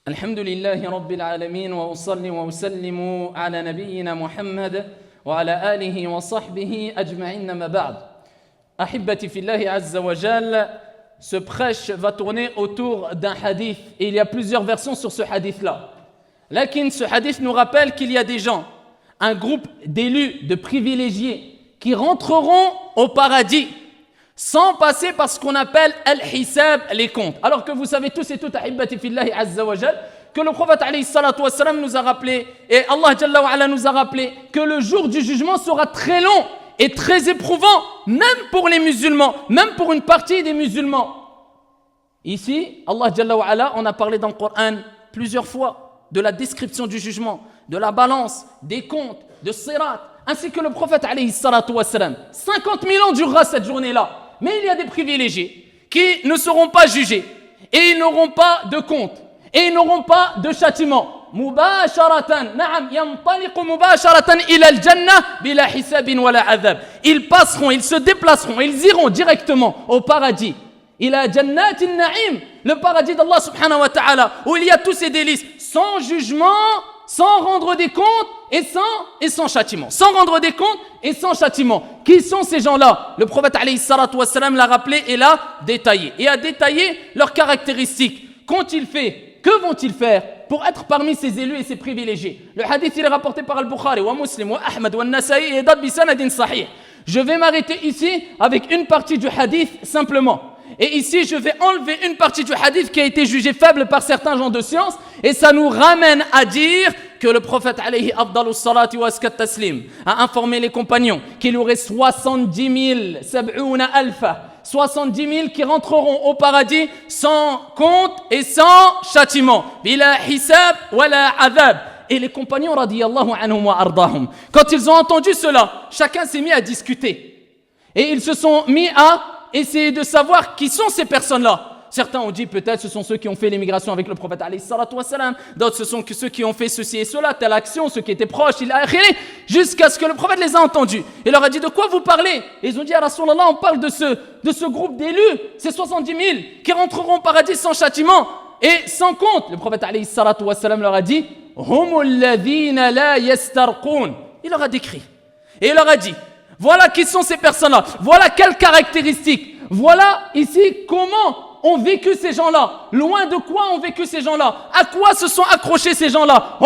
الحمد لله رب العالمين وأصلي وأسلم على نبينا محمد وعلى آله وصحبه أجمعين ما بعد أحبتي في الله عز وجل. Ce prêche va tourner autour d'un hadith et il y a plusieurs versions sur ce hadith-là. Lakin ce hadith nous rappelle qu'il y a des gens, un groupe d'élus, de privilégiés qui rentreront au paradis sans passer par ce qu'on appelle al-hisab, les comptes. Alors que vous savez tous et toutes, ahibbati fillahi azza wa jal, que le prophète alayhi salatu wassalam nous a rappelé, et Allah jalla wa ala nous a rappelé, que le jour du jugement sera très long et très éprouvant, même pour les musulmans, même pour une partie des musulmans. Ici, Allah jalla wa ala, on a parlé dans le Coran plusieurs fois de la description du jugement, de la balance, des comptes, de sirat, ainsi que le prophète alayhi salatu wassalam. 50 000 ans durera cette journée-là. Mais il y a des privilégiés qui ne seront pas jugés et ils n'auront pas de compte et ils n'auront pas de châtiment. Mubasharatan, na'am, yantaliqu mubasharatan ila al-jannah bila hisabin wala adhab. Ils passeront, ils se déplaceront, ils iront directement au paradis. Ila jannatin na'im, le paradis d'Allah subhanahu wa ta'ala, où il y a tous ces délices, sans jugement, sans rendre des comptes et sans châtiment. Sans rendre des comptes et sans châtiment. Qui sont ces gens-là? Le prophète alayhi salatu wassalam l'a rappelé et l'a détaillé. Et a détaillé leurs caractéristiques. Qu'ont-ils fait? Que vont-ils faire pour être parmi ces élus et ces privilégiés? Le hadith il est rapporté par Al-Bukhari, wa Muslim, wa Ahmad, wa Nasa'i et d'autres bi sanadin sahih. Je vais m'arrêter ici avec une partie du hadith simplement. Et ici, je vais enlever une partie du hadith qui a été jugée faible par certains gens de science. Et ça nous ramène à dire que le prophète alayhi afdalus salati wa askat taslim a informé les compagnons qu'il y aurait 70 000, 70 000 qui rentreront au paradis sans compte et sans châtiment. Bila hisab wala adhab. Et les compagnons radiyallahu anhum wa ardahum, quand ils ont entendu cela, chacun s'est mis à discuter. Et ils se sont mis à essayer de savoir qui sont ces personnes-là. Certains ont dit peut-être ce sont ceux qui ont fait l'émigration avec le prophète alayhi salatu wassalam. D'autres ce sont ceux qui ont fait ceci et cela, telle action, ceux qui étaient proches, jusqu'à ce que le prophète les a entendus. Il leur a dit de quoi vous parlez? Et ils ont dit à Rasulallah, on parle de ce groupe d'élus, ces 70 000 qui rentreront au paradis sans châtiment et sans compte. Le prophète alayhi salatu wassalam leur a dit humul ladhina la yastarqun. Il leur a décrit et il leur a dit voilà qui sont ces personnes-là, voilà quelles caractéristiques, voilà ici comment ont vécu ces gens-là, loin de quoi ont vécu ces gens-là, à quoi se sont accrochés ces gens-là.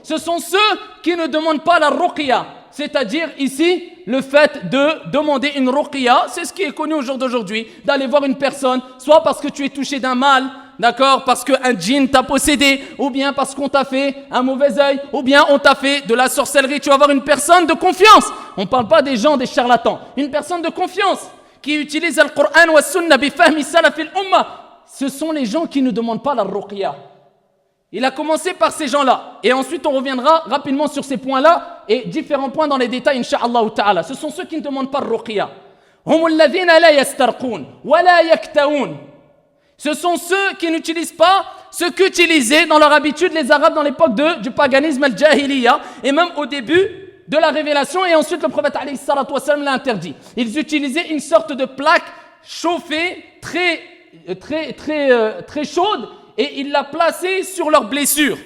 Ce sont ceux qui ne demandent pas la ruqya, c'est-à-dire ici le fait de demander une ruqya, c'est ce qui est connu au jour d'aujourd'hui, d'aller voir une personne, soit parce que tu es touché d'un mal, d'accord, parce qu'un djinn t'a possédé, ou bien parce qu'on t'a fait un mauvais œil, ou bien on t'a fait de la sorcellerie. Tu vas voir une personne de confiance. On ne parle pas des gens, des charlatans. Une personne de confiance qui utilise le Coran wa Sunna bi fahmi salaf al-umma. Ce sont les gens qui ne demandent pas la ruqya. Il a commencé par ces gens-là. Et ensuite, on reviendra rapidement sur ces points-là et différents points dans les détails, incha'Allah ta'ala. Ce sont ceux qui ne demandent pas la ruqya. Hum alladhina la yastarqun wa la yaktaun. Ce sont ceux qui n'utilisent pas ce qu'utilisaient dans leur habitude les Arabes dans l'époque du paganisme al-jahiliya et même au début de la révélation, et ensuite le prophète alayhi salatu wassalam l'a interdit. Ils utilisaient une sorte de plaque chauffée très chaude et ils la plaçaient sur leurs blessures.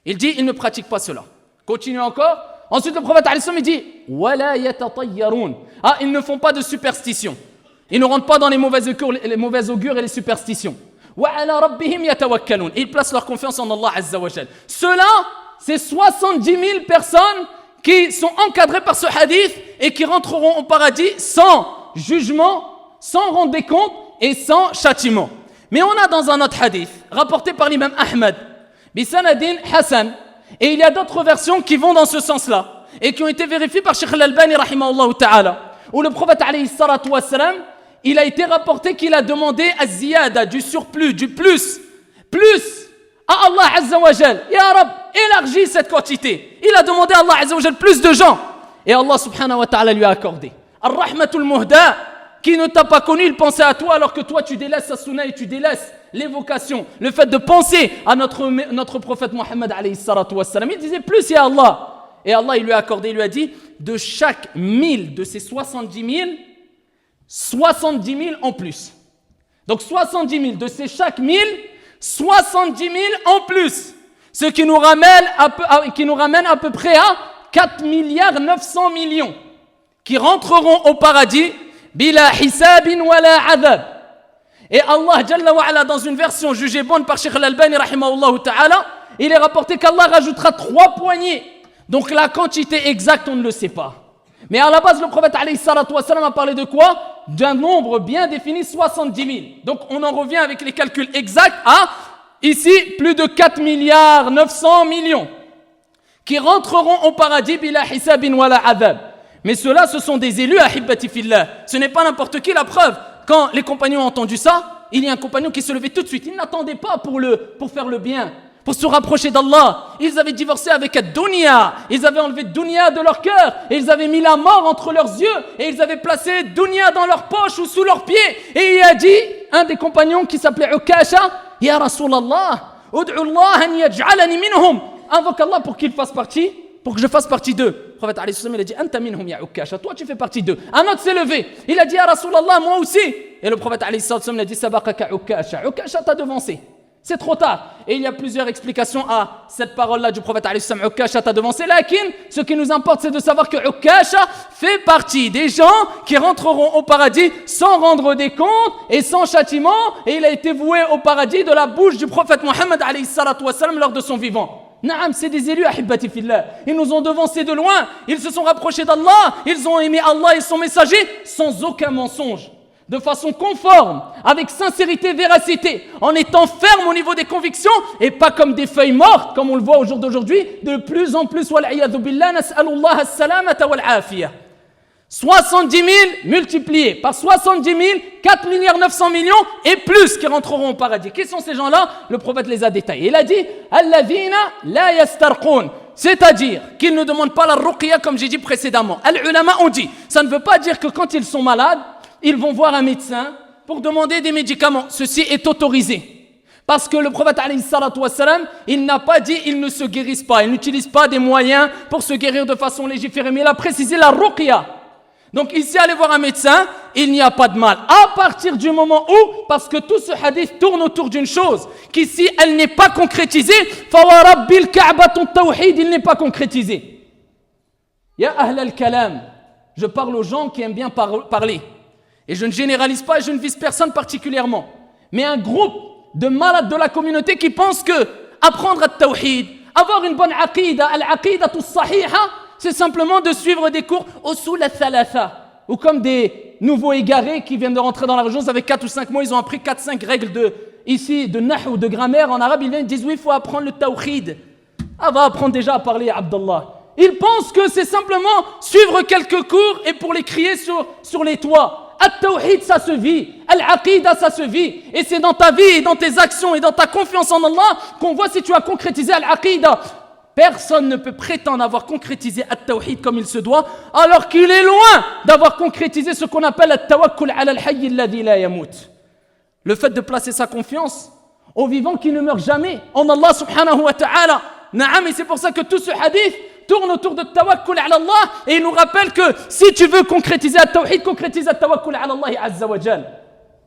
Il dit ils ne pratiquent pas cela. Continue encore. Ensuite le prophète alayhi salatu wassalam dit wala yatatayyarun. Ah, ils ne font pas de superstition. Ils ne rentrent pas dans les mauvais augures et les superstitions. Ils placent leur confiance en Allah Azza wa Jal. Ceux-là, c'est 70 000 personnes qui sont encadrées par ce hadith et qui rentreront au paradis sans jugement, sans rendre des comptes et sans châtiment. Mais on a dans un autre hadith, rapporté par l'imam Ahmad, bisanadin Hassan, Et il y a d'autres versions qui vont dans ce sens-là et qui ont été vérifiées par Cheikh Al-Albani rahimahullah ta'ala, où le prophète alayhi salatu wassalam, il a été rapporté qu'il a demandé à ziyada, du surplus, du plus à Allah Azza wa Jal. Ya Rab, élargis cette quantité. Il a demandé à Allah Azza wa Jal plus de gens. Et Allah subhanahu wa ta'ala lui a accordé. Ar-Rahmatul Muhda, qui ne t'a pas connu, il pensait à toi alors que toi tu délaisses sa sunna et tu délaisses l'évocation, le fait de penser à notre prophète Mohammed alayhi salatu wassalam. Il disait plus ya Allah. Et Allah il lui a accordé, il lui a dit de chaque 1000 de ces 70 000, 70 000 en plus. Donc 70 000 de ces chaque 1000, 70 000 en plus. Ce qui nous ramène à peu près à 4 milliards 900 millions qui rentreront au paradis bila hisabin wala adhab. Et Allah Jalla wa Ala, dans une version jugée bonne par Cheikh Al-Albani rahimahullah ta'ala, il est rapporté qu'Allah rajoutera 3 poignées. Donc la quantité exacte on ne le sait pas. Mais à la base le prophète alayhi salatu wassalam a parlé de quoi? D'un nombre bien défini, 70 000. Donc on en revient avec les calculs exacts à ici plus de 4 milliards 900 millions qui rentreront au paradis bila hisabin wala adhab. Mais ceux-là, ce sont des élus ahibbati fillah. Ce n'est pas n'importe qui. La preuve, quand les compagnons ont entendu ça, il y a un compagnon qui se levait tout de suite. Il n'attendait pas pour faire le bien, pour se rapprocher d'Allah. Ils avaient divorcé avec ad-dunya. Ils avaient enlevé dunya de leur cœur. Et ils avaient mis la mort entre leurs yeux. Et ils avaient placé dunya dans leur poche ou sous leurs pieds. Et il a dit, un des compagnons qui s'appelait Ukasha, Ya Rasulallah, ud'u Allah an yaj'alani minhum. Invoque Allah pour qu'il fasse partie, pour que je fasse partie d'eux. Le prophète alayhi salam, il a dit Anta minhum ya Ukasha, toi tu fais partie d'eux. Un autre s'est levé, il a dit Ya Rasulallah, moi aussi. Et le prophète alayhi salam a dit Sabaqaka Ukasha, Ukasha t'a devancé. C'est trop tard. Et il y a plusieurs explications à cette parole-là du prophète alayhi salam. Ukasha t'a devancé. Lakin, ce qui nous importe, c'est de savoir que Ukasha fait partie des gens qui rentreront au paradis sans rendre des comptes et sans châtiment. Et il a été voué au paradis de la bouche du prophète Mohammed alayhi salatu wassalam lors de son vivant. Naam, c'est des élus ahibbati fillah. Ils nous ont devancés de loin. Ils se sont rapprochés d'Allah. Ils ont aimé Allah et son messager sans aucun mensonge. De façon conforme, avec sincérité, véracité, en étant ferme au niveau des convictions et pas comme des feuilles mortes, comme on le voit au jour d'aujourd'hui, de plus en plus, wal'iyadhu billah, nas'alullah as-salamata wal-afiyah. 70 000 multipliés par 70 000, 4 milliards 900 millions et plus qui rentreront au paradis. Qui sont ces gens-là? Le prophète les a détaillés. Il a dit alladhina la yastarqun, c'est-à-dire qu'ils ne demandent pas la ruqya comme j'ai dit précédemment. Al-ulama ont dit, ça ne veut pas dire que quand ils sont malades, ils vont voir un médecin pour demander des médicaments. Ceci est autorisé. Parce que le prophète alayhi salatu wassalam, il n'a pas dit ils ne se guérissent pas, ils n'utilisent pas des moyens pour se guérir de façon légiférée, mais il a précisé la ruqya. Donc ici, aller voir un médecin, il n'y a pas de mal. À partir du moment où, parce que tout ce hadith tourne autour d'une chose, qu'ici, elle n'est pas concrétisée, فَوَا رَبِّ الْكَعْبَةُ التَّوْحِيدِ, il n'est pas concrétisé. Ya ahl al-kalam, je parle aux gens qui aiment bien parler. Et je ne généralise pas et je ne vise personne particulièrement. Mais un groupe de malades de la communauté qui pensent que apprendre at-tawhid, avoir une bonne aqida, al-aqidatu as-sahiha, c'est simplement de suivre des cours usul al-thalatha, ou comme des nouveaux égarés qui viennent de rentrer dans la région, ça fait 4 ou 5 mois, ils ont appris 4-5 règles de nahw, de grammaire en arabe, ils viennent, ils disent oui, il faut apprendre le tawhid. Ah, va apprendre déjà à parler, Abdallah. Ils pensent que c'est simplement suivre quelques cours et pour les crier sur les toits. At-tawhid, ça se vit. Al-aqida, ça se vit. Et c'est dans ta vie et dans tes actions et dans ta confiance en Allah qu'on voit si tu as concrétisé al-aqida. Personne ne peut prétendre avoir concrétisé at-tawhid comme il se doit, alors qu'il est loin d'avoir concrétisé ce qu'on appelle at-tawakkul ala al-hayy alladhi la yamut. Le fait de placer sa confiance au vivant qui ne meurt jamais, en Allah subhanahu wa ta'ala. Naam, et c'est pour ça que tout ce hadith tourne autour de tawakkul ala Allah et il nous rappelle que si tu veux concrétiser at-tawhid, concrétise at-tawakkul ala Allah azza wa jal.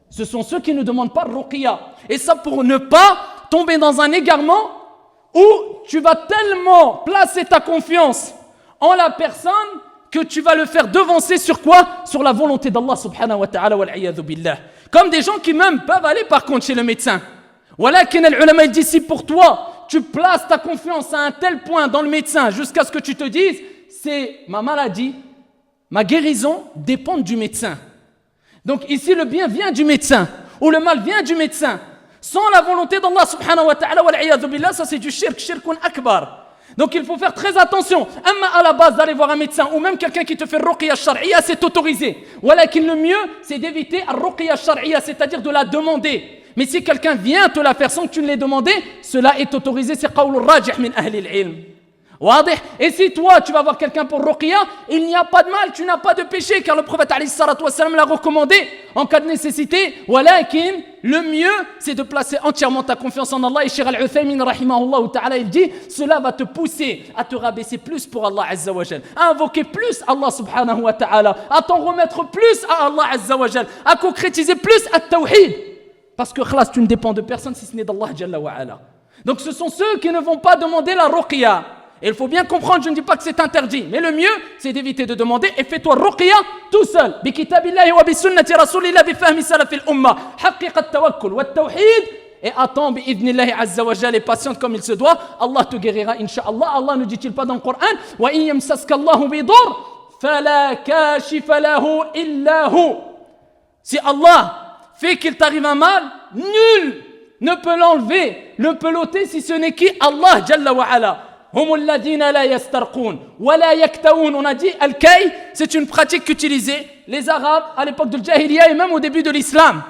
Ce sont ceux qui ne demandent pas ruqya. Et ça pour ne pas tomber dans un égarement où tu vas tellement placer ta confiance en la personne que tu vas le faire devancer sur quoi? Sur la volonté d'Allah subhanahu wa ta'ala wal iyadhu billah. Comme des gens qui même peuvent aller par contre chez le médecin. Walakin al-ulama, il dit si pour toi tu places ta confiance à un tel point dans le médecin jusqu'à ce que tu te dises c'est ma maladie, ma guérison dépend du médecin. Donc ici le bien vient du médecin ou le mal vient du médecin. Sans la volonté d'Allah subhanahu wa ta'ala wal iyadhu billah, ça c'est du shirkun akbar. Donc il faut faire très attention. À la base d'aller voir un médecin ou même quelqu'un qui te fait ruqya shar'iyya, c'est autorisé. Le mieux, c'est d'éviter ruqya shar'iyya, c'est-à-dire de la demander. Mais si quelqu'un vient te la faire sans que tu ne l'aies demandé, cela est autorisé, c'est qawl rajih min ahli al-ilm. Et si toi tu vas voir quelqu'un pour ruqya, il n'y a pas de mal, tu n'as pas de péché, car le prophète alayhi salatu wassalam l'a recommandé en cas de nécessité. Le mieux c'est de placer entièrement ta confiance en Allah. Et Cheikh Al-Uthaymin rahimahullah ta'ala, il dit, cela va te pousser à te rabaisser plus pour Allah azza wa jal, à invoquer plus Allah subhanahu wa ta'ala, à t'en remettre plus à Allah azza wa jal, à concrétiser plus at-tawhid, parce que khlas, tu ne dépends de personne si ce n'est d'Allah jalla wa ala. Donc ce sont ceux qui ne vont pas demander la ruqya. Et il faut bien comprendre, je ne dis pas que c'est interdit, mais le mieux, c'est d'éviter de demander et fais-toi ruqya tout seul. Bi kitabillahi wa bi sunnati rasulillah bi fahmi salafil umma. Haqiqa at-tawakkul wa at-tawhid. Et attends, bi idnillahi azza wa jalla, et patiente comme il se doit. Allah te guérira, incha'Allah. Allah ne dit-il pas dans le Coran, wa in yamsaska Allahu bi dur, fala kashifa lahu illa hu. Si Allah fait qu'il t'arrive un mal, nul ne peut l'enlever, ne peut l'ôter si ce n'est qui? Allah jalla wa ala. On a dit al-kay, c'est une pratique qu'utilisaient les Arabes à l'époque de Jahiliya et même au début de l'islam.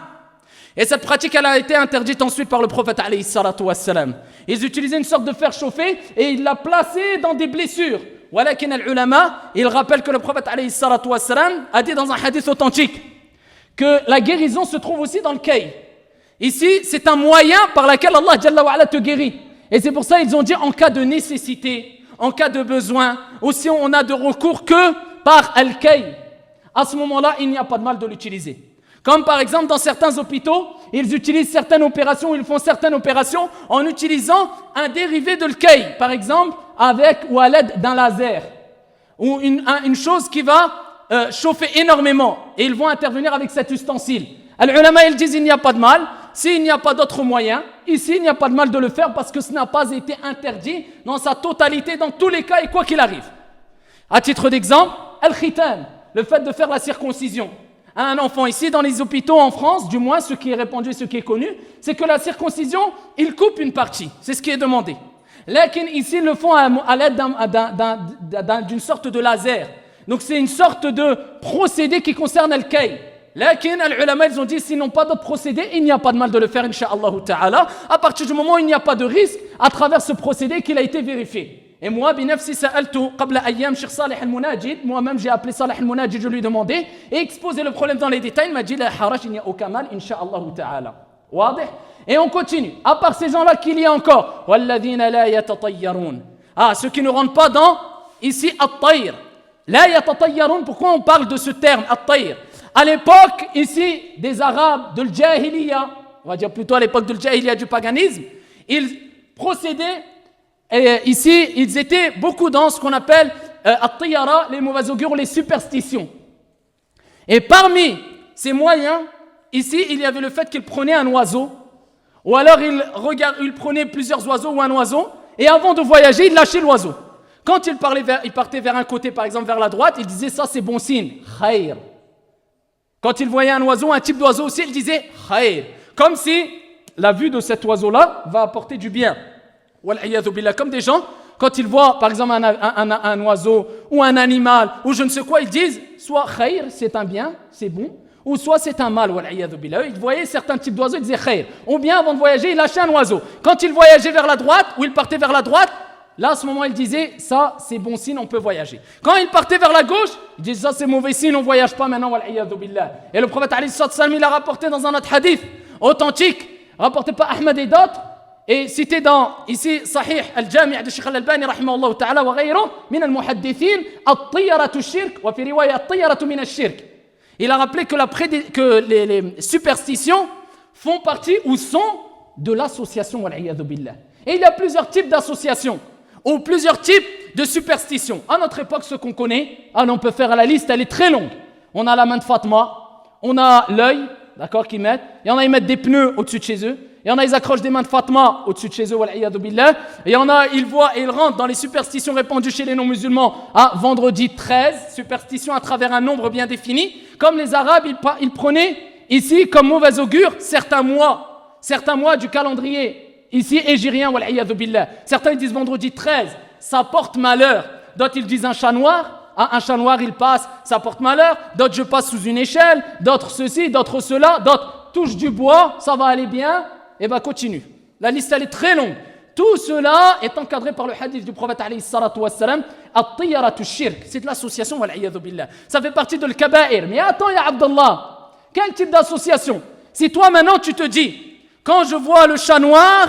Et cette pratique, elle a été interdite ensuite par le prophète alayhi salatu wassalam. Ils utilisaient une sorte de fer chauffé et ils la plaçaient dans des blessures. Walakin al-ulama, ils rappellent que le prophète alayhi salatu wassalam a dit dans un hadith authentique que la guérison se trouve aussi dans le kay. Ici, c'est un moyen par lequel Allah jalla wa ala te guérit. Et c'est pour ça qu'ils ont dit en cas de nécessité, en cas de besoin, aussi on a de recours que par al-kay. À ce moment-là, il n'y a pas de mal de l'utiliser. Comme par exemple dans certains hôpitaux, ils utilisent certaines opérations, ils font certaines opérations en utilisant un dérivé de al-kay, par exemple avec ou à l'aide d'un laser, ou une chose qui va chauffer énormément, et ils vont intervenir avec cet ustensile. Al-ulama, ils disent il n'y a pas de mal. S'il n'y a pas d'autre moyen, ici il n'y a pas de mal de le faire parce que ce n'a pas été interdit dans sa totalité, dans tous les cas et quoi qu'il arrive. À titre d'exemple, al-khitan, le fait de faire la circoncision. Un enfant ici dans les hôpitaux en France, du moins ce qui est répandu, ce qui est connu, c'est que la circoncision, il coupe une partie, c'est ce qui est demandé. Lakin ici ils le font à l'aide d'une sorte de laser. Donc c'est une sorte de procédé qui concerne al-kay. Lakin, al-ulama, ils ont dit, s'ils n'ont pas d'autre procédé, il n'y a pas de mal de le faire, incha'Allah ta'ala, à partir du moment où il n'y a pas de risque à travers ce procédé qu'il a été vérifié. Et moi, binafsi sa'altu qabla ayyam Cheikh Salih al-Munajid, moi-même j'ai appelé Salih al-Munajid, je lui ai demandé, et exposé le problème dans les détails, il m'a dit, la haraj, il n'y a aucun mal, incha'Allah ta'ala. Wadih? Et on continue. À part ces gens-là, qu'il y a encore, walladhina la yatatayyarun. Ceux qui ne rentrent pas dans, ici, at-tayr. La yatatayyarun, pourquoi on parle de ce terme, at-tayr? À l'époque, ici, des Arabes de l'Jahiliya, on va dire plutôt à l'époque de l'Jahiliya, du paganisme, ils procédaient, et ici, ils étaient beaucoup dans ce qu'on appelle at-tiyara, les mauvais augures, les superstitions. Et parmi ces moyens, ici, il y avait le fait qu'ils prenaient un oiseau, ou alors ils prenaient plusieurs oiseaux ou un oiseau, et avant de voyager, ils lâchaient l'oiseau. Quand ils partaient vers un côté, par exemple vers la droite, ils disaient ça c'est bon signe, khayr. Quand il voyait un oiseau, un type d'oiseau aussi, il disait khayr. Comme si la vue de cet oiseau-là va apporter du bien. Comme des gens, quand ils voient par exemple un oiseau ou un animal ou je ne sais quoi, ils disent soit khayr, c'est un bien, c'est bon, ou soit c'est un mal. Ils voyaient certains types d'oiseaux, ils disaient khayr. Ou bien avant de voyager, ils lâchaient un oiseau. Quand ils voyageaient vers la droite ou ils partaient vers la droite, là, à ce moment, il disait, ça, c'est bon signe, on peut voyager. Quand il partait vers la gauche, il disait, ça, c'est mauvais signe, on ne voyage pas maintenant. Et le prophète, il a rapporté dans un autre hadith authentique, rapporté par Ahmed et d'autres, et cité dans, ici, Sahih al-Jami' de Cheikh al-Albani, rahimahullah ta'ala, wa ghayro, min al-muhaddithin, at-tiyaratu shirk, wa fi riwaya at-tiyaratu min al-shirk. Il a rappelé que les superstitions font partie ou sont de l'association, et il y a plusieurs types d'associations. Ou plusieurs types de superstitions. À notre époque, ce qu'on connaît, on peut faire la liste, elle est très longue. On a la main de Fatma, on a l'œil, d'accord, qu'ils mettent. Il y en a, ils mettent des pneus au-dessus de chez eux. Il y en a, ils accrochent des mains de Fatma au-dessus de chez eux, wal'iyadu billah. Et il y en a, ils voient et ils rentrent dans les superstitions répandues chez les non-musulmans à vendredi 13, superstition à travers un nombre bien défini. Comme les Arabes, ils prenaient ici comme mauvais augure certains mois du calendrier. Ici, égérien, wal'iyadu billah. Certains ils disent vendredi 13, ça porte malheur. D'autres, ils disent un chat noir. Ah, un chat noir, il passe, ça porte malheur. D'autres, je passe sous une échelle. D'autres, ceci, d'autres, cela. D'autres, touche du bois, ça va aller bien. Et bien, continue. La liste, elle est très longue. Tout cela est encadré par le hadith du prophète alayhi salatu wassalam. At-tiyaratu shirk. C'est de l'association, wal'iyadhu billah. Ça fait partie de l'kaba'ir. Mais attends, ya Abdallah, quel type d'association? Si toi, maintenant, tu te dis, quand je vois le chat noir,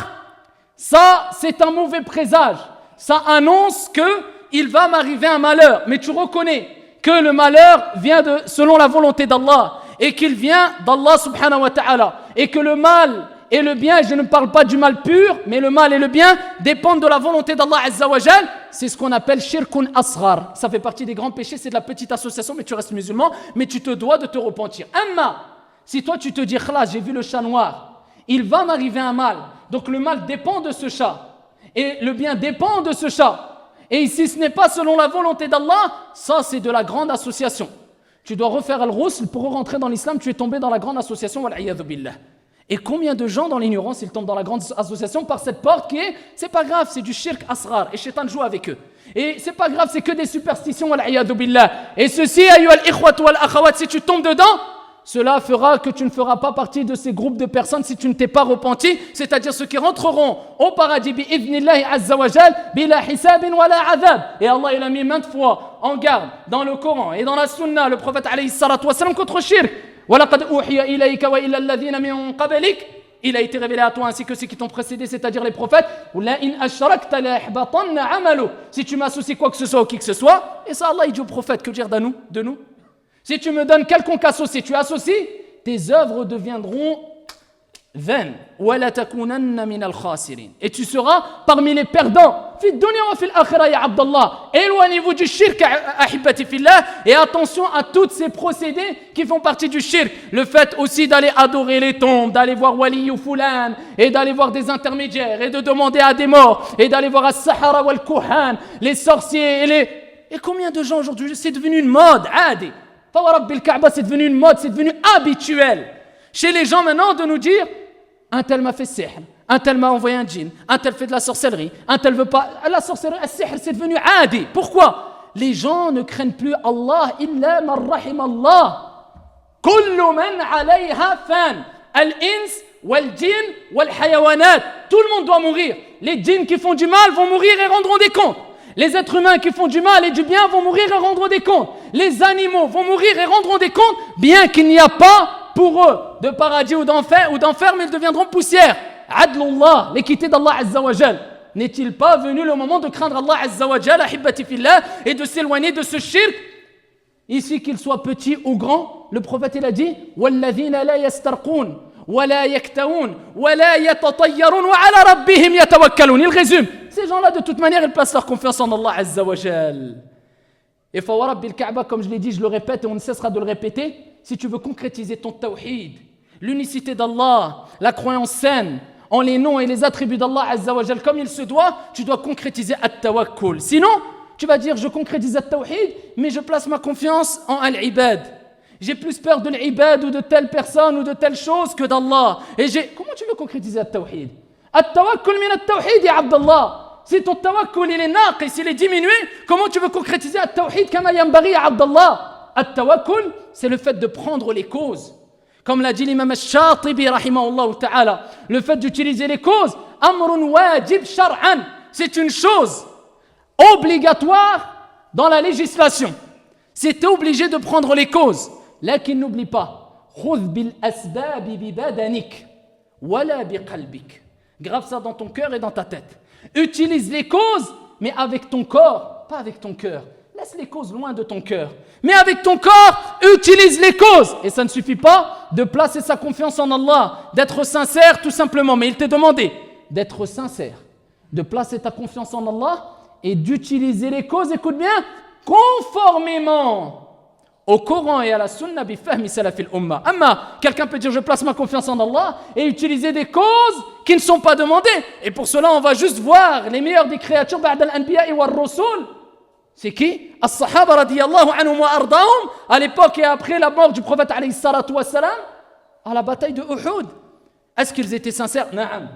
ça, c'est un mauvais présage. Ça annonce qu'il va m'arriver un malheur. Mais tu reconnais que le malheur vient selon la volonté d'Allah et qu'il vient d'Allah subhanahu wa ta'ala. Et que le mal et le bien, et je ne parle pas du mal pur, mais le mal et le bien dépendent de la volonté d'Allah azza wa jal. C'est ce qu'on appelle shirkun asghar. Ça fait partie des grands péchés, c'est de la petite association, mais tu restes musulman, mais tu te dois de te repentir. Amma, si toi tu te dis, khalas, j'ai vu le chat noir, il va m'arriver un mal. Donc le mal dépend de ce chat. Et le bien dépend de ce chat. Et si ce n'est pas selon la volonté d'Allah, ça c'est de la grande association. Tu dois refaire al-ghusl pour rentrer dans l'islam, tu es tombé dans la grande association, wal-iyadhu billah. Et combien de gens dans l'ignorance, ils tombent dans la grande association par cette porte qui est, c'est pas grave, c'est du shirk asghar, et Shaitan joue avec eux. Et c'est pas grave, c'est que des superstitions, wal-iyadhu billah. Et ceci, ayyuhal ikhwat wal akhawat, si tu tombes dedans, cela fera que tu ne feras pas partie de ces groupes de personnes si tu ne t'es pas repenti, c'est-à-dire ceux qui rentreront au paradis bi'idhnillahi azza wa jal bila hisabin wala adhab. Et Allah il a mis maintes fois en garde dans le Coran et dans la Sunna le prophète alayhi salatu wassalam contre shirk. Walaqad uhiya ilayka wa ila alladhina min qablik. Il a été révélé à toi ainsi que ceux qui t'ont précédé, c'est-à-dire les prophètes. La in ashrakta la yahbatanna amalu. Si tu m'associes quoi que ce soit ou qui que ce soit, et ça Allah il dit au prophète, que dire de nous. Si tu me donnes quelconque associé, tu associes, tes œuvres deviendront vaines. Et tu seras parmi les perdants. Éloignez-vous du shirk, ahibati fillah, et attention à tous ces procédés qui font partie du shirk. Le fait aussi d'aller adorer les tombes, d'aller voir wali ou fulan, et d'aller voir des intermédiaires, et de demander à des morts, et d'aller voir as-sahara wal kuhan, les sorciers et combien de gens aujourd'hui, c'est devenu une mode, adi. Fawarabbil Kaaba, c'est devenu une mode, c'est devenu habituel chez les gens maintenant de nous dire un tel m'a fait sihr, un tel m'a envoyé un djinn, un tel fait de la sorcellerie, un tel veut pas. La sorcellerie, le sihr, c'est devenu adi. Pourquoi? Les gens ne craignent plus Allah illa man rahim Allah. Kullu man alayha fan. Al-ins, wal-djinn, wal-hayawanat. Tout le monde doit mourir. Les djinns qui font du mal vont mourir et rendront des comptes. Les êtres humains qui font du mal et du bien vont mourir et rendront des comptes. Les animaux vont mourir et rendront des comptes, bien qu'il n'y a pas pour eux de paradis ou d'enfer, mais ils deviendront poussière. Adlullah, l'équité d'Allah Azza wa Jal. N'est-il pas venu le moment de craindre Allah Azza wa Jal, ahibati fillah, et de s'éloigner de ce shirk? Ici, qu'il soit petit ou grand, le prophète il a dit Walladhina la yastarqoun, wa la yaktaoun, wa la yatatayyarun, wa ala rabbihim yatawakkalun. Il résume. Ces gens-là, de toute manière, ils placent leur confiance en Allah Azza wa Jal. Et Fawarabbil Kaaba, comme je l'ai dit, je le répète et on ne cessera de le répéter, si tu veux concrétiser ton tawhid, l'unicité d'Allah, la croyance saine, en les noms et les attributs d'Allah Azza wa Jal comme il se doit, tu dois concrétiser at-tawakkul. Sinon, tu vas dire, je concrétise at-tawhid, mais je place ma confiance en al-ibad. J'ai plus peur de l'ibad ou de telle personne ou de telle chose que d'Allah. Comment tu veux concrétiser at-tawhid? At-tawakkul min at-tawhid, ya Abdallah. Si ton tawakkul il est naqis, il est diminué, comment tu veux concrétiser at-tawhid kama yanbaghi ya Abdallah? At-tawakkul, c'est le fait de prendre les causes. Comme l'a dit l'imam al-Shatibi rahimahullah ta'ala, le fait d'utiliser les causes, amrun wajib shar'an, c'est une chose obligatoire dans la législation. C'est obligé de prendre les causes. Lakin n'oublie pas, khudh bil asbabi bi badanik wala bi qalbik. Grave ça dans ton cœur et dans ta tête. Utilise les causes, mais avec ton corps, pas avec ton cœur. Laisse les causes loin de ton cœur. Mais avec ton corps, utilise les causes. Et ça ne suffit pas de placer sa confiance en Allah, d'être sincère tout simplement. Mais il t'est demandé d'être sincère, de placer ta confiance en Allah et d'utiliser les causes, écoute bien, conformément au Coran et à la Sunna bi fahmi salafil umma. Amma, quelqu'un peut dire je place ma confiance en Allah et utiliser des causes qui ne sont pas demandées. Et pour cela, on va juste voir les meilleurs des créatures ba'd al-anbiya wa ar-rusul. C'est qui? As-sahaba radiyallahu anhum wa ardahum, à l'époque et après la mort du prophète alayhi salatu wassalam, à la bataille de Uhud. Est-ce qu'ils étaient sincères? Na'am.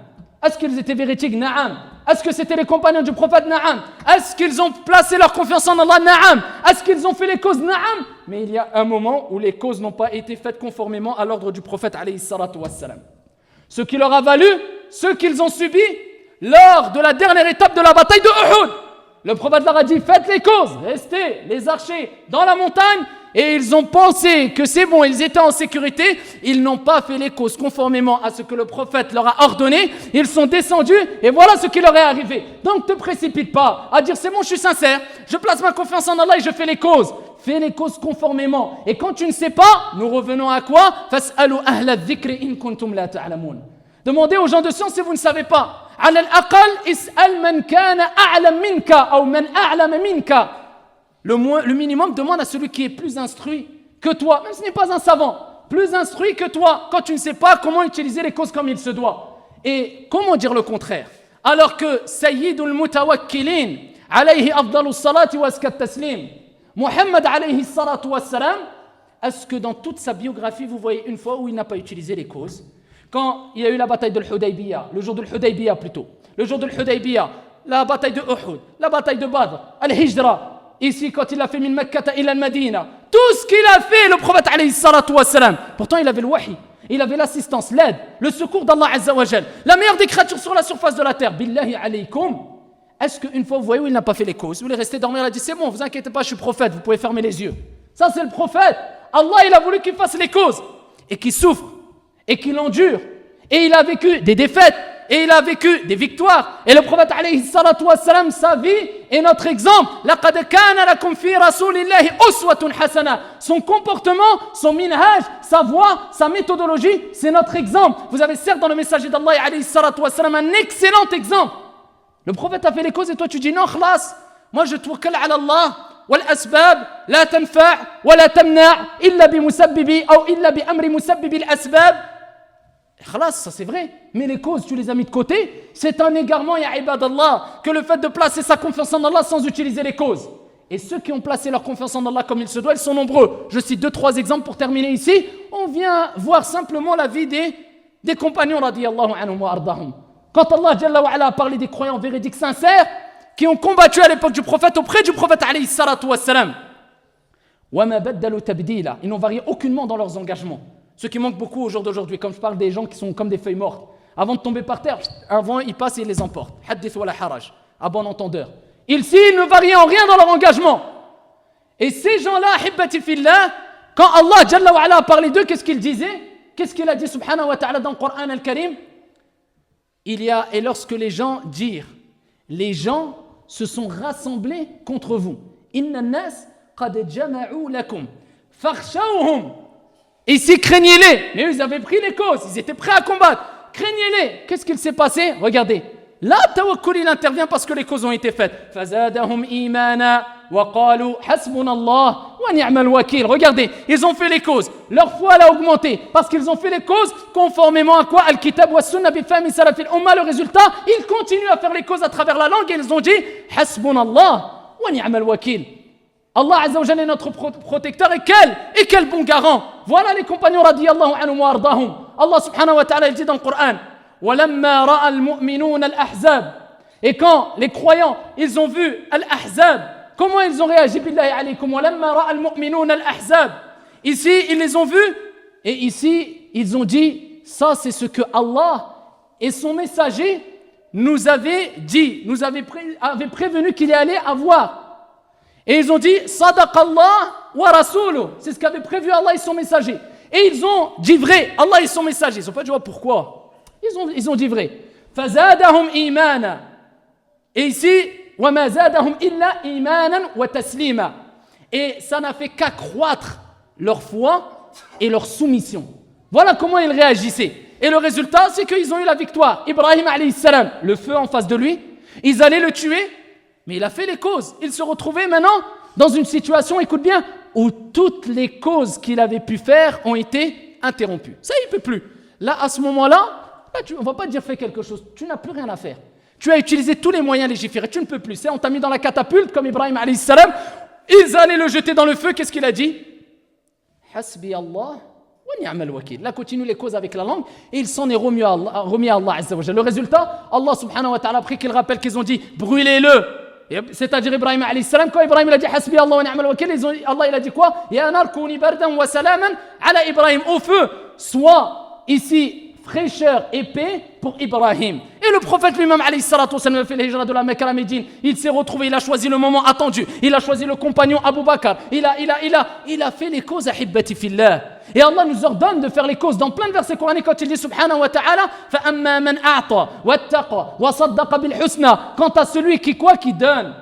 Est-ce qu'ils étaient véridiques? Na'am. Est-ce que c'était les compagnons du prophète? Na'am. Est-ce qu'ils ont placé leur confiance en Allah? Na'am. Est-ce qu'ils ont fait les causes? Na'am. Mais il y a un moment où les causes n'ont pas été faites conformément à l'ordre du prophète alayhi salatu wassalam. Ce qui leur a valu, ce qu'ils ont subi lors de la dernière étape de la bataille de Uhud. Le prophète leur a dit, faites les causes, restez les archers dans la montagne. Et ils ont pensé que c'est bon, ils étaient en sécurité. Ils n'ont pas fait les causes conformément à ce que le prophète leur a ordonné. Ils sont descendus et voilà ce qui leur est arrivé. Donc ne te précipite pas à dire c'est bon, je suis sincère, je place ma confiance en Allah et je fais les causes. Fais les causes conformément. Et quand tu ne sais pas, nous revenons à quoi? Fas'alu ahla dhikri in kuntum la ta'lamun. Demandez aux gens de science si vous ne savez pas. Ala al-aqal is'al man kana a'lam minka ou man a'lama minka. Le minimum demande à celui qui est plus instruit que toi, même si ce n'est pas un savant, plus instruit que toi, quand tu ne sais pas comment utiliser les causes comme il se doit. Et comment dire le contraire? Alors que Sayyidul Mutawakkilin, alayhi afdalus salati wa askat taslim, Muhammad alayhi salatu wassalam, est-ce que dans toute sa biographie, vous voyez une fois où il n'a pas utilisé les causes? Quand il y a eu la bataille de l'Hudaybiyah, le jour de l'Hudaybiyah plutôt, le jour de l'Hudaybiyah, la bataille de Uhud, la bataille de Badr, Al-Hijra, ici, quand il a fait min Makkata ila al-Madina, tout ce qu'il a fait, le prophète alayhi salatu wassalam, pourtant il avait le wahi, il avait l'assistance, l'aide, le secours d'Allah azza wa jal, la meilleure des créatures sur la surface de la terre. Billahi alaykum. Est-ce qu'une fois vous voyez où il n'a pas fait les causes, vous voulez rester dormir, il a dit c'est bon, vous inquiétez pas, je suis prophète, vous pouvez fermer les yeux. Ça c'est le prophète. Allah il a voulu qu'il fasse les causes et qu'il souffre et qu'il endure et il a vécu des défaites. Et il a vécu des victoires. Et le prophète alayhi salatu wassalam, sa vie est notre exemple. Laqad kana lakum fi rasulillahi uswatun hasana. Son comportement, son minhaj, sa voix, sa méthodologie, c'est notre exemple. Vous avez certes dans le messager d'Allah alayhi salatu wassalam un excellent exemple. Le prophète a fait les causes et toi tu dis non, khlas. Moi je tawakkal ala Allah. والأسباب لا تنفع ولا تمنع إلا بمسبب أو إلا بأمر مسبب الأسباب. Khalas, ça c'est vrai, mais les causes, tu les as mis de côté. C'est un égarement, ya ibadallah, que le fait de placer sa confiance en Allah sans utiliser les causes. Et ceux qui ont placé leur confiance en Allah comme il se doit, ils sont nombreux. Je cite 2-3 exemples pour terminer ici. On vient voir simplement la vie des compagnons, radiyallahu anhum wa ardahum. Quand Allah Jalla wa ala a parlé des croyants véridiques sincères, qui ont combattu à l'époque du prophète, auprès du prophète alayhi salatu wassalam. Wa ma baddalu tabdila. Ils n'ont varié aucunement dans leurs engagements. Ce qui manque beaucoup au jour d'aujourd'hui, comme je parle des gens qui sont comme des feuilles mortes. Avant de tomber par terre, avant ils passent et ils les emportent. Hadith wa la haraj, à bon entendeur. Ici, ils ne varient en rien dans leur engagement. Et ces gens-là, hibbati fillah, quand Allah Jalla wa ala a parlé d'eux, qu'est-ce qu'il disait? Qu'est-ce qu'il a dit subhanahu wa ta'ala dans le Coran al-Karim? Et lorsque les gens dirent, les gens se sont rassemblés contre vous. Inna nas qad jama'u lakum fakhshawhum. Et ici, craignez-les. Mais eux, ils avaient pris les causes. Ils étaient prêts à combattre. Craignez-les. Qu'est-ce qu'il s'est passé? Regardez. Là, tawakkul, il intervient parce que les causes ont été faites. Fazadahum imana wa qalu hasbunallah wa ni'mal wakil. Regardez, ils ont fait les causes. Leur foi a augmenté parce qu'ils ont fait les causes conformément à quoi? Al-kitab wa sunna bi fahmi salafil umma. Le résultat, ils continuent à faire les causes à travers la langue et ils ont dit hasbunallah wa ni'mal wakil. Allah Azza wa Jalla est notre protecteur et quel bon garant. Voilà les compagnons radiyallahu anhum wa ardahum. Allah subhanahu wa ta'ala il dit dans le Coran وَلَمَّا رَأَى الْمُؤْمِنُونَ الْأَحْزَابِ. Et quand les croyants ils ont vu al-ahzab, comment ils ont réagi? billahi alaykum وَلَمَّا رَأَى الْمُؤْمِنُونَ الْأَحْزَابِ. Ici ils les ont vus et ici ils ont dit ça c'est ce que Allah et son messager nous avaient dit, nous avaient prévenu qu'il y allait avoir. Et ils ont dit Sadaqallah wa rasuluh. C'est ce qu'avait prévu Allah et son messager. Et ils ont dit vrai, Allah et son messager. Ils n'ont pas dit pourquoi. Ils ont dit vrai. Fazadahum imana. Et ici, wa ma zadahum illa imanan wa taslima. Et ça n'a fait qu'accroître leur foi et leur soumission. Voilà comment ils réagissaient. Et le résultat, c'est qu'ils ont eu la victoire. Ibrahim alayhi salam, le feu en face de lui, ils allaient le tuer. Mais il a fait les causes. Il se retrouvait maintenant dans une situation, écoute bien, où toutes les causes qu'il avait pu faire ont été interrompues. Ça, il ne peut plus. Là, à ce moment-là, on ne va pas dire fais quelque chose. Tu n'as plus rien à faire. Tu as utilisé tous les moyens légiférés. Tu ne peux plus. On t'a mis dans la catapulte, comme Ibrahim alayhi salam. Ils allaient le jeter dans le feu. Qu'est-ce qu'il a dit? Hasbi Allah Là, continue les causes avec la langue et il s'en est remis à Allah Azza wa Jal. Le résultat, Allah subhanahu wa ta'ala, après qu'il rappelle qu'ils ont dit brûlez-le, c'est-à-dire Ibrahim alayhi salam, quand Ibrahim a dit hasbi Allah wa ni'mal wakil, Allah il a dit quoi? Ya nar kuni bardan wa salaman ala Ibrahim, au feu, soit ici fraîcheur et paix pour Ibrahim. Et le prophète lui-même, alayhi salatu wa salam, a fait l'hijra de la Mecque à la Médine. Il s'est retrouvé, il a choisi le moment attendu. Il a choisi le compagnon Abu Bakr. Il a fait les causes ahibbati fillah. Et Allah nous ordonne de faire les causes dans plein de versets coraniques quand il dit subhanahu wa ta'ala فَأَمَّا مَنْ أَعْطَى وَاتَّقَى وَصَدَّقَ بِالْحُسْنَى. Quant à celui qui donne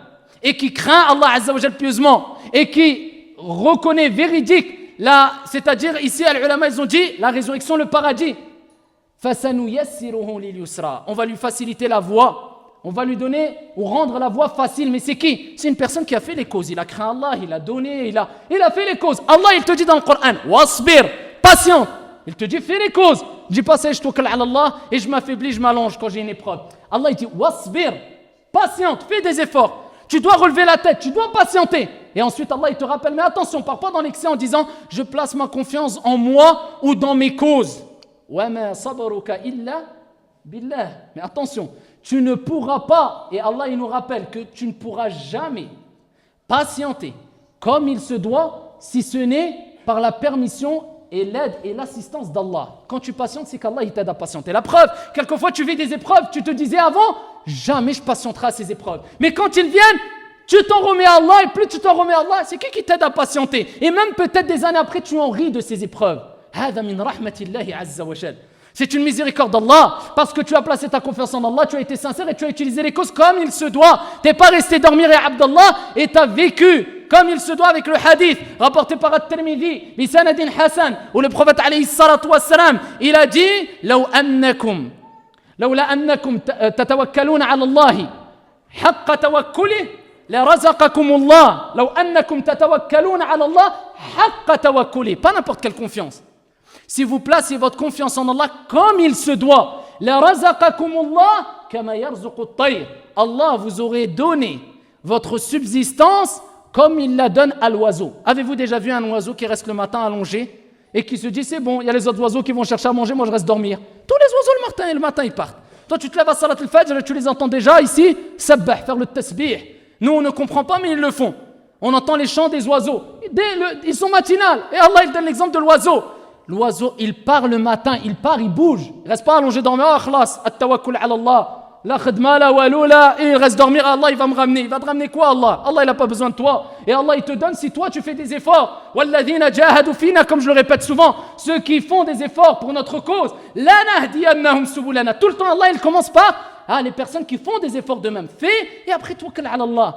et qui craint Allah Azza wa Jal pieusement et qui reconnaît véridique, c'est-à-dire ici, les ulama ils ont dit la résurrection, le paradis. On va lui faciliter la voie, on va lui donner ou rendre la voie facile. Mais c'est qui? C'est une personne qui a fait les causes. Il a craint Allah, il a donné, il a fait les causes. Allah il te dit dans le Coran wasbir, patiente. Il te dit fais les causes. Dis pas ça, je tawakkal ala Allah et je m'affaiblis, je m'allonge quand j'ai une épreuve. Allah il dit wasbir, patiente, fais des efforts. Tu dois relever la tête, tu dois patienter. Et ensuite Allah il te rappelle, mais attention, pars pas dans l'excès en disant je place ma confiance en moi ou dans mes causes. وَمَا صَبَرُكَ إِلَّا بِاللَّهِ. Mais attention, tu ne pourras pas, et Allah il nous rappelle que tu ne pourras jamais patienter comme il se doit si ce n'est par la permission et l'aide et l'assistance d'Allah. Quand tu patientes, c'est qu'Allah il t'aide à patienter. La preuve, quelquefois tu vis des épreuves, tu te disais avant, jamais je patienterai à ces épreuves. Mais quand ils viennent, tu t'en remets à Allah, et plus tu t'en remets à Allah, c'est qui t'aide à patienter? Et même peut-être des années après, tu en ris de ces épreuves. C'est une miséricorde d'Allah parce que tu as placé ta confiance en Allah, tu as été sincère et tu as utilisé les causes comme il se doit. Tu n'es pas resté dormir et Abdallah et tu as vécu comme il se doit avec le hadith rapporté par At-Tirmidhi bisanadin Hassan où le prophète alayhi salatu wassalam il a dit لولا أنكم تتوكلون على الله حق توكله لرزقكم الله لو أنكم تتوكلون على الله حق توكله. Pas n'importe quelle confiance. Si vous placez votre confiance en Allah comme il se doit, Allah vous aurait donné votre subsistance comme il la donne à l'oiseau. Avez-vous déjà vu un oiseau qui reste le matin allongé et qui se dit c'est bon, il y a les autres oiseaux qui vont chercher à manger, moi je reste dormir. Tous les oiseaux le matin ils partent. Toi tu te lèves à Salat al-Fajr, tu les entends déjà ici, sabbah, faire le tasbih. Nous on ne comprend pas mais ils le font. On entend les chants des oiseaux. Ils sont matinales. Et Allah il donne l'exemple de l'oiseau. L'oiseau, il part le matin, il part, il bouge. Il ne reste pas allongé dormir. Ah, khlas, at-tawakkul ala Allah. La khidma, la walula. Et il reste dormir. Allah, il va me ramener. Il va te ramener quoi, Allah? Allah, il n'a pas besoin de toi. Et Allah, il te donne si toi, tu fais des efforts. Walladhina jahadu fina, comme je le répète souvent. Ceux qui font des efforts pour notre cause. La nahdiyannahum subulana. Tout le temps, Allah, il commence par les personnes qui font des efforts d'eux-mêmes. Fais et après, tawakkal ala Allah.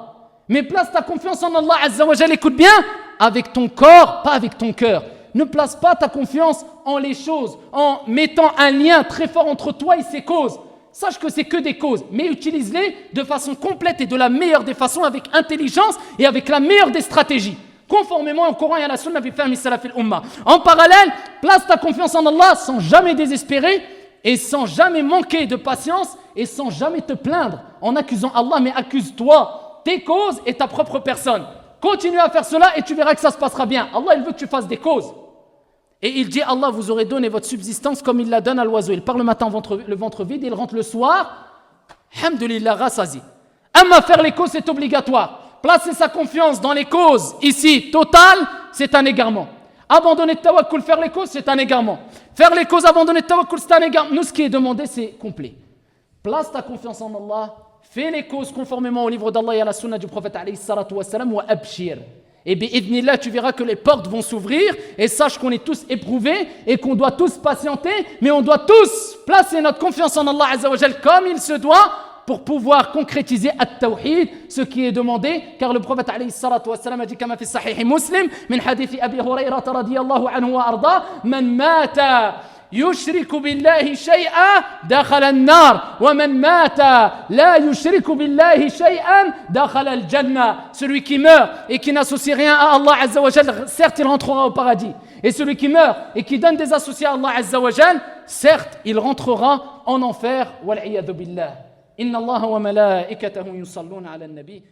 Mais place ta confiance en Allah, Azza wa Jal. Écoute bien. Avec ton corps, pas avec ton cœur. Ne place pas ta confiance en les choses, en mettant un lien très fort entre toi et ces causes. Sache que c'est que des causes, mais utilise-les de façon complète et de la meilleure des façons, avec intelligence et avec la meilleure des stratégies. Conformément au Coran et à la Sunna bi fahmi salaf al-umma. En parallèle, place ta confiance en Allah sans jamais désespérer et sans jamais manquer de patience et sans jamais te plaindre en accusant Allah, mais accuse-toi tes causes et ta propre personne. Continue à faire cela et tu verras que ça se passera bien. Allah, il veut que tu fasses des causes. Et il dit, Allah vous aurait donné votre subsistance comme il la donne à l'oiseau. Il part le matin le ventre vide et il rentre le soir. Alhamdulillah, rassasi. Amma faire les causes, c'est obligatoire. Placer sa confiance dans les causes, ici, total, c'est un égarement. Abandonner le tawakkul, faire les causes, c'est un égarement. Faire les causes, abandonner le tawakkul, c'est un égarement. Nous, ce qui est demandé, c'est complet. Place ta confiance en Allah. Fais les causes conformément au livre d'Allah et à la sunna du prophète alayhi salatu wa salam wa abshir. Et bi'idhnillah, tu verras que les portes vont s'ouvrir et sache qu'on est tous éprouvés et qu'on doit tous patienter, mais on doit tous placer notre confiance en Allah Azza wa Jal comme il se doit pour pouvoir concrétiser at-tawhid, ce qui est demandé, car le prophète alayhi salatu wa salam a dit kama fi sahih Muslim min hadith Abi Hurayrata radiyallahu anhu wa arda man mata يشرك بالله شيئا دخل النار ومن مات لا يشرك بالله شيئا دخل الجنة. Celui qui meurt et qui n'associe rien à Allah Azza wa Jal, certes il rentrera au paradis. Et celui qui meurt et qui donne des associés à Allah Azza wa Jal, certes il rentrera en enfer. Wal iyadhu billah. Inna Allah wa malaikatahu yusalluna ala an-nabi.